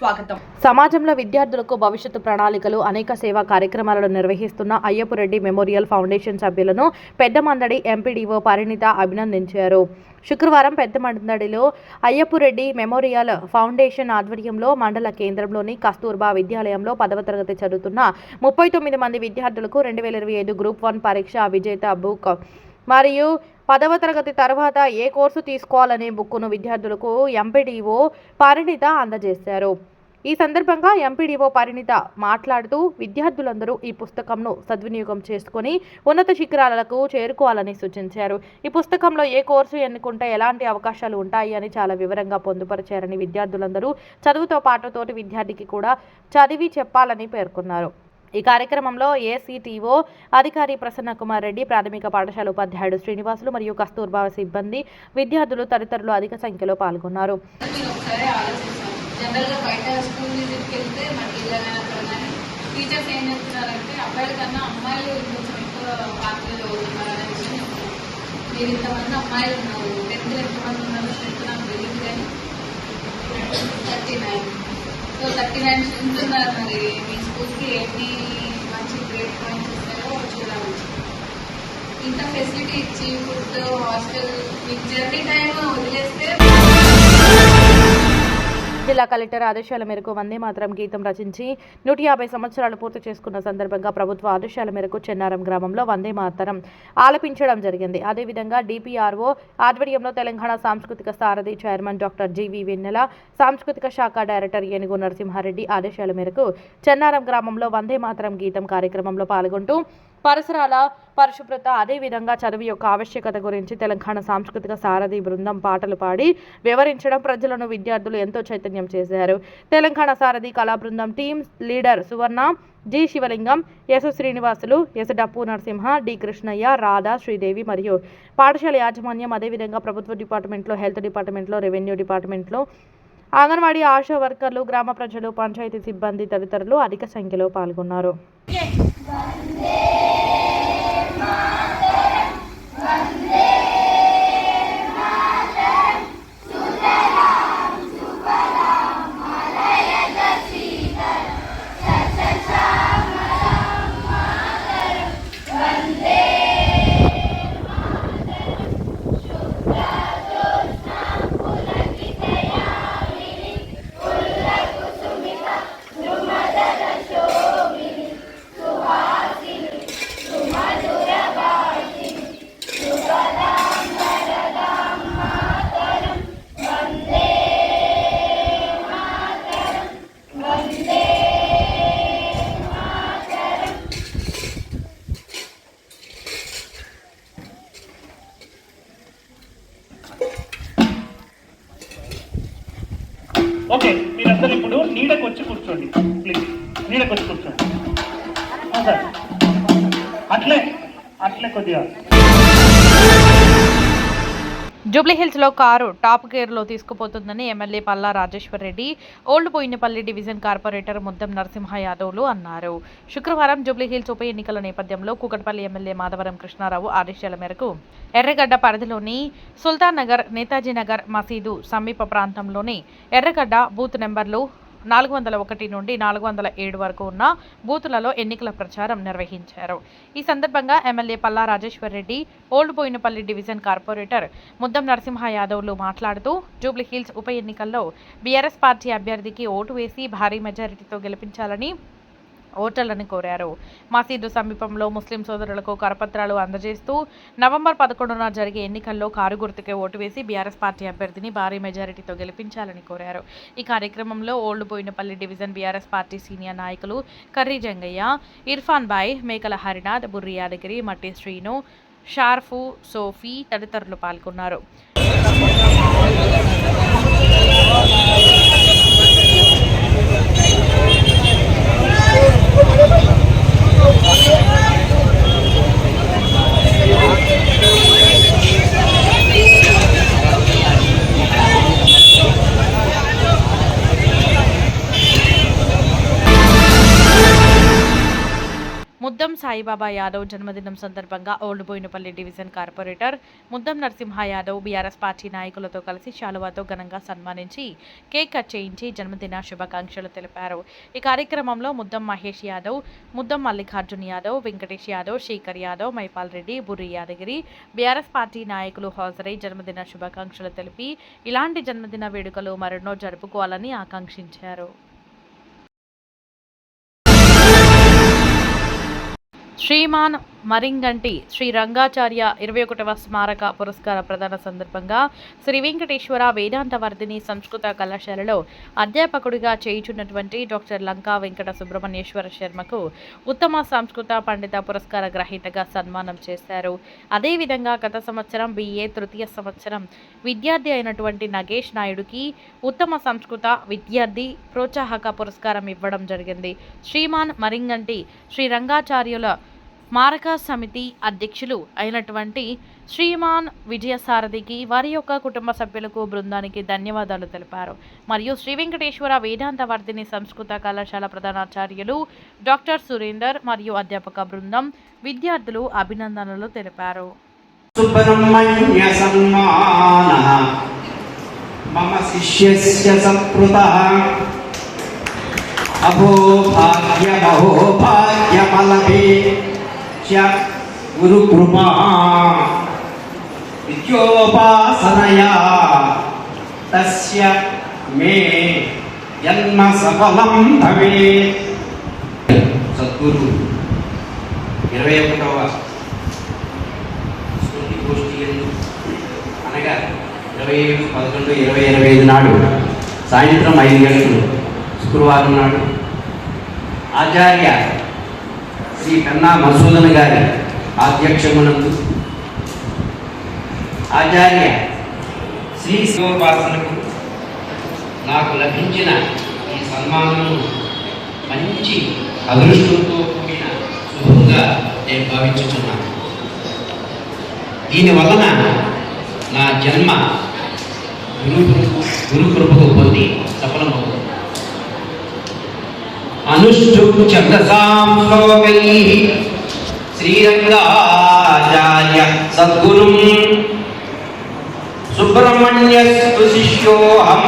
స్వాగతం. సమాజంలో విద్యార్థులకు భవిష్యత్తు ప్రణాళికలు అనేక సేవా కార్యక్రమాలను నిర్వహిస్తున్న అయ్యపురెడ్డి మెమోరియల్ ఫౌండేషన్ సభ్యులను పెద్దమందడి ఎంపీడీఓ పరిణిత అభినందించారు. శుక్రవారం పెద్దమందడిలో అయ్యపురెడ్డి మెమోరియల్ ఫౌండేషన్ ఆధ్వర్యంలో మండల కేంద్రంలోని కస్తూర్బా విద్యాలయంలో 10వ తరగతి చదువుతున్న 39 మంది విద్యార్థులకు 2025 గ్రూప్ 1 పరీక్ష విజేత బుక్ మరియు 10వ తరగతి తర్వాత ఏ కోర్సు తీసుకోవాలనే బుక్కును విద్యార్థులకు ఎంపీడీఓ పరిణిత అందజేశారు. ఈ సందర్భంగా ఎంపీడీఓ పరిణిత మాట్లాడుతూ విద్యార్థులందరూ ఈ పుస్తకంను సద్వినియోగం చేసుకుని ఉన్నత శిఖరాలకు చేరుకోవాలని సూచించారు. ఈ పుస్తకంలో ఏ కోర్సు ఎన్నుకుంటే ఎలాంటి అవకాశాలు ఉంటాయి అని చాలా వివరంగా పొందుపరిచారని, విద్యార్థులందరూ చదువుతో పాటు తోటి విద్యార్థికి కూడా చదివి చెప్పాలని పేర్కొన్నారు. ఈ కార్యక్రమంలో ఏసీటీఓ అధికారి ప్రసన్న కుమార్ రెడ్డి, ప్రాథమిక పాఠశాల ఉపాధ్యాయుడు శ్రీనివాసులు మరియు కస్తూర్బా సిబ్బంది, విద్యార్థులు తదితరులు అధిక సంఖ్యలో పాల్గొన్నారు. జనరల్గా బయట స్కూల్ విజిట్కి వెళ్తే మన ఇళ్ళగానే కానీ టీచర్స్ ఏం చెప్తున్నారంటే అబ్బాయిల కన్నా అమ్మాయిలు కొంచెం ఎక్కువ పాత్రలు చదువుతున్నారు అనే విషయం చెప్తున్నారు. మీరు ఇంతమంది అమ్మాయిలు ఉన్నారు, 10th ఎంతమంది ఉన్నారో స్ట్రెంత్ నాకు తెలియదు కానీ 39. సో 39 స్ట్రెంత్ ఉన్నారు. మరి మీ స్కూల్కి ఎన్ని మంచి గ్రేట్ పాయింట్స్ ఇస్తారో చూడాలి. ఇంత ఫెసిలిటీ ఇచ్చి ఫుడ్, హాస్టల్, మీకు జర్నీ టైం వదిలేస్తే జిల్లా కలెక్టర్ ఆదేశాల మేరకు వందే మాతరం గీతం రచించి 150 సంవత్సరాలు పూర్తి చేసుకున్న సందర్భంగా ప్రభుత్వ ఆదేశాల మేరకు చెన్నారం గ్రామంలో వందే మాతరం ఆలపించడం జరిగింది. అదేవిధంగా డిపిఆర్ఓ ఆధ్వర్యంలో తెలంగాణ సాంస్కృతిక సారథి చైర్మన్ డాక్టర్ జీవి వెన్నెల, సాంస్కృతిక శాఖ డైరెక్టర్ ఏనుగు నరసింహారెడ్డి ఆదేశాల మేరకు చెన్నారం గ్రామంలో వందే మాతరం గీతం కార్యక్రమంలో పాల్గొంటూ పరిసరాల పరిశుభ్రత, అదేవిధంగా చదువు యొక్క ఆవశ్యకత గురించి తెలంగాణ సాంస్కృతిక సారథి బృందం పాటలు పాడి వివరించడం ప్రజలను, విద్యార్థులు ఎంతో చైతన్యం చేశారు. తెలంగాణ సారథి కళా బృందం టీమ్ లీడర్ సువర్ణ, జి శివలింగం, ఎస్ శ్రీనివాసులు, ఎస్ డప్పు నరసింహ, డి కృష్ణయ్య, రాధా, శ్రీదేవి మరియు పాఠశాల యాజమాన్యం, అదేవిధంగా ప్రభుత్వ డిపార్ట్మెంట్లో, హెల్త్ డిపార్ట్మెంట్లో, రెవెన్యూ డిపార్ట్మెంట్లో, అంగన్వాడీ ఆశా వర్కర్లు, గ్రామ ప్రజలు, పంచాయతీ సిబ్బంది తదితరులు అధిక సంఖ్యలో పాల్గొన్నారు. ఓకే, మీరందరూ ఇప్పుడు నీడకు వచ్చి కూర్చోండి. ప్లీజ్ నీడకు వచ్చి కూర్చోండి. సార్ అట్లే కొద్దిగా. జూబ్లీహిల్స్లో కారు టాప్ గేర్లో తీసుకుపోతుందని MLA Palla Rajeshwar Reddy, old Bowenpally division corporator Muddam Narasimha యాదవ్లు అన్నారు. శుక్రవారం జూబ్లీహిల్స్ ఉప ఎన్నికల నేపథ్యంలో కూకట్పల్లి ఎమ్మెల్యే మాధవరం కృష్ణారావు ఆదేశాల మేరకు ఎర్రగడ్డ పరిధిలోని సుల్తాన్ నగర్, నేతాజీ నగర్ మసీదు సమీప ప్రాంతంలోని ఎర్రగడ్డ బూత్ నెంబర్లు 401 నుండి 407 వరకు ఉన్న బూతులలో ఎన్నికల ప్రచారం నిర్వహించారు. ఈ సందర్భంగా MLA Palla Rajeshwar Reddy, old Bowenpally division corporator Muddam Narasimha యాదవ్లు మాట్లాడుతూ జూబ్లీహిల్స్ ఉప ఎన్నికల్లో బీఆర్ఎస్ పార్టీ అభ్యర్థికి ఓటు వేసి భారీ మెజారిటీతో గెలిపించాలని ఓటర్లను కోరారు. మసీదు సమీపంలో ముస్లిం సోదరులకు కరపత్రాలు అందజేస్తూ నవంబర్ 11న జరిగే ఎన్నికల్లో కారు గుర్తుకే ఓటు వేసి బీఆర్ఎస్ పార్టీ అభ్యర్థిని భారీ మెజారిటీతో గెలిపించాలని కోరారు. ఈ కార్యక్రమంలో old Bowenpally division BRS party senior నాయకులు కర్రీ జంగయ్య, ఇర్ఫాన్ బాయ్, మేకల హరినాథ్, బుర్రి యాదగిరి, మట్టి శ్రీను, షార్ఫు, సోఫీ తదితరులు పాల్గొన్నారు. ముద్దం సాయిబాబా యాదవ్ జన్మదినం సందర్భంగా old Bowenpally division corporator Muddam Narasimha Yadav BRS party నాయకులతో కలిసి శాలువాతో ఘనంగా సన్మానించి కేక్ కట్ చేయించి జన్మదిన శుభాకాంక్షలు తెలిపారు. ఈ కార్యక్రమంలో ముద్దం మహేష్ యాదవ్, ముద్దం మల్లికార్జున్ యాదవ్, వెంకటేష్ యాదవ్, శేఖర్ యాదవ్, మైపాల్ రెడ్డి, బుర్రి యాదగిరి బీఆర్ఎస్ పార్టీ నాయకులు హాజరై జన్మదిన శుభాకాంక్షలు తెలిపి ఇలాంటి జన్మదిన వేడుకలు మరెన్నో జరుపుకోవాలని ఆకాంక్షించారు. శ్రీమాన్ మరింగంటి శ్రీ రంగాచార్య 21వ స్మారక పురస్కార ప్రదాన సందర్భంగా శ్రీ వెంకటేశ్వర వేదాంత వర్ధిని సంస్కృత కళాశాలలో అధ్యాపకుడిగా చేయుచున్నటువంటి డాక్టర్ లంకా వెంకట సుబ్రహ్మణ్యేశ్వర శర్మకు ఉత్తమ సంస్కృత పండిత పురస్కార గ్రహీతగా సన్మానం చేశారు. అదేవిధంగా గత సంవత్సరం BA తృతీయ సంవత్సరం విద్యార్థి అయినటువంటి నగేష్ నాయుడుకి ఉత్తమ సంస్కృత విద్యార్థి ప్రోత్సాహక పురస్కారం ఇవ్వడం జరిగింది. శ్రీమాన్ మరింగంటి శ్రీ రంగాచార్యుల స్మారక సమితి అధ్యక్షులు అయినటువంటి శ్రీమాన్ విజయసారథికి వారి యొక్క కుటుంబ సభ్యులకు బృందానికి ధన్యవాదాలు తెలిపారు. మరియు శ్రీ వెంకటేశ్వర వేదాంత వర్ధిని సంస్కృత కళాశాల ప్రధానాచార్యులు డాక్టర్ సురేందర్ మరియు అధ్యాపక బృందం విద్యార్థులు అభినందనలు తెలిపారు. గురు కృపా విద్యోపాసనయా తస్య మే జన్మ సఫలం భవేత్. సద్గురు 21వ స్మృతి గోష్ఠి అనగా 27/11/2025 నాడు సాయంత్రం 5 గంటలు శుక్రవారం నాడు ఆచార్య శ్రీ కన్నా మసూదన్ గారి అధ్యక్షమునందు ఆచార్య శ్రీ శివోపాసనకు నాకు లభించిన ఈ సన్మానము మంచి అదృష్టంతో కూడిన శుభంగా నేను భావించుతున్నాను. దీనివలన నా జన్మ గురు కృపకు పొంది సఫలమవుతుంది. అనుష్ఠుం ఛందసాం శ్లోకైః శ్రీరంగాచార్య సద్గురుం సుబ్రహ్మణ్యస్తు శిష్యోహం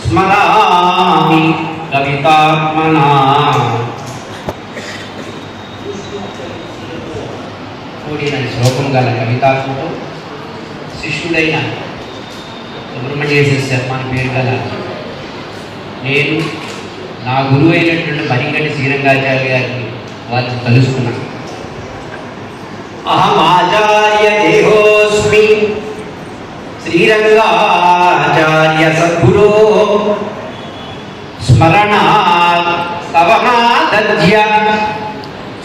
స్మరామి కవితాత్మనా. కూడిన శ్లోకం గల కవితాత్మతో శిష్యుడైన సుబ్రహ్మణ్యేశ్వర శర్మ అని పేరు గల నేను నా గురువు అయినటువంటి మరింగంటి శ్రీరంగాచార్య గారిని వారిని కలుసుకున్నాను. అహమాచార్య దేహోస్మి శ్రీరంగాచార్య సద్గురో స్మరణాత్ స్తవనాదధ్య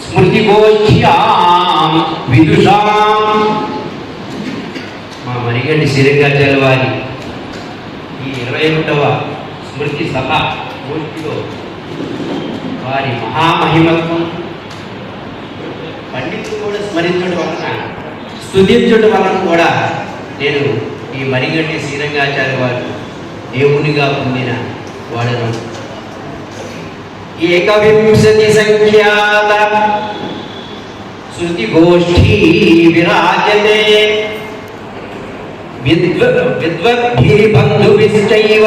స్మృతిగోష్ఠ్యాం విదుషాం. మా మరిగంటి శ్రీరంగాచార్య వారి ఈ 21వ స్మృతి సభ గోష్ఠిలో వారి మహామహిమత్వం పండితులు కూడా స్మరించడం వలన స్తుతించడం వలన కూడా నేను ఈ మరిగంటి శ్రీరంగాచార్య వారు దేవునిగా పొందిన వాడను. 21 సంఖ్యాత శృతి గోష్ఠీ విరాజతే విద్వద్భిః బంధుభిశ్చైవ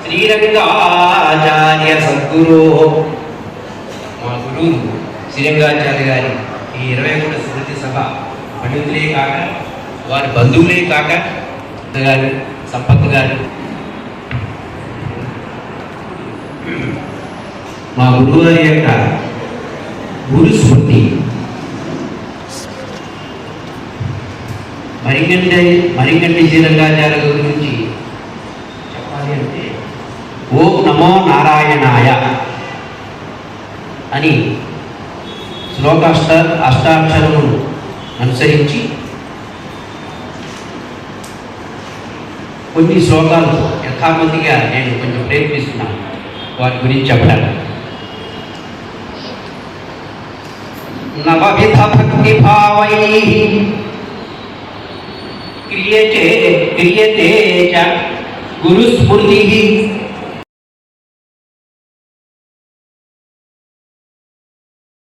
శ్రీరంగాచార్య సద్గురు. మా గురువు శ్రీరంగాచార్య గారి ఈ 21వ స్మృతి సభ పండితులే కాక వారి బంధువులే కాక గారు సంపత్ గారు మా గురువు గారి యొక్క గురు స్మృతి మరింగంటి శ్రీరంగాచార్య గురించి చెప్పాలి అంటే ఓం నమో నారాయణాయ అని అష్టాక్షరమును అనుసరించి కొన్ని శ్లోకాలు యథామంతిగా నేను కొంచెం ప్రయత్నిస్తున్నాను వారి గురించి చెప్పడానికి. నవవిధ భక్తి భావైః క్రియతే చ గురు స్మృతిః